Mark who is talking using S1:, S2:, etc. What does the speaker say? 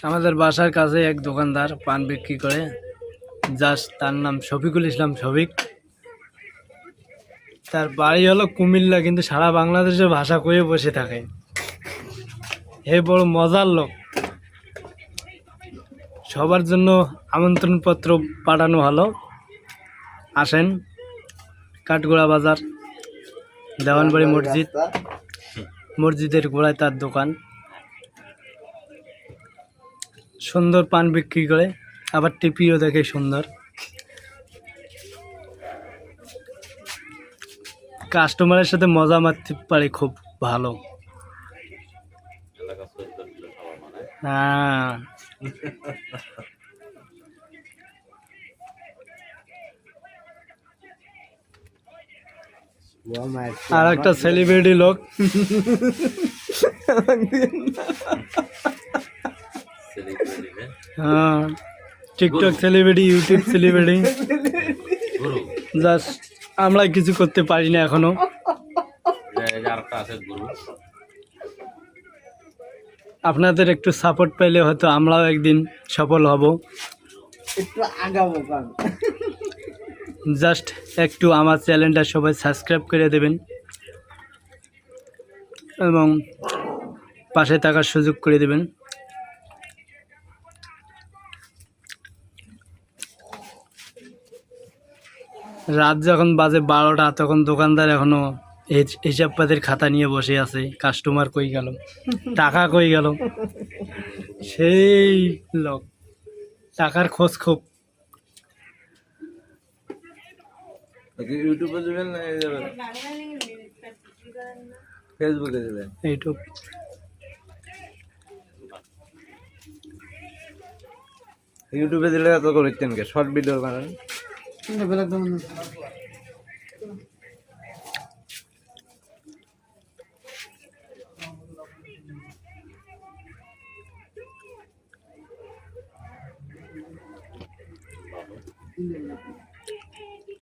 S1: আমাদের বাসার কাছে এক দোকানদার পান বিক্রি করে, জাস্ট তার নাম শফিকুল ইসলাম শফিক। তার বাড়ি হলো কুমিল্লা, কিন্তু সারা বাংলাদেশে ভাষা কয়ে বসে থাকে। হে বড় মজার লোক। সবার জন্য আমন্ত্রণপত্র পাঠানো হলো, আসেন। কাঠগোড়া বাজার, দেওয়ানবাড়ি মসজিদের গোড়ায় তার দোকান। সুন্দর পান বিক্রি করে, আবার টিপিও দেখে সুন্দর। কাস্টমারের সাথে মজা মারতে পারে খুব ভালো। হ্যাঁ, আর একটা সেলিব্রিটি লোক। হ্যাঁ, TikTok celebrity, YouTube celebrity. Just আমরা কিছু করতে পারি না এখনো। আপনাদের একটু সাপোর্ট পেলে হয়তো আমরাও একদিন সফল হব। জাস্ট একটু আমার চ্যানেলটা সবাই সাবস্ক্রাইব করে দেবেন এবং পাশে থাকার সুযোগ করে দেবেন। রাত যখন বাজে 12টা, তখন দোকানদার এখনো হিসাব পাতির খাতা নিয়ে বসে আছে। কাস্টমার কই গেল, টাকা কই গেল। সেই লোক, টাকার খোঁজ খুব।
S2: ইউটিউবে দিবেন না ফেসবুকে দিবেন?
S1: ইউটিউব।
S2: ইউটিউবে দিলে এত করতেন কে? শর্ট ভিডিও বানান।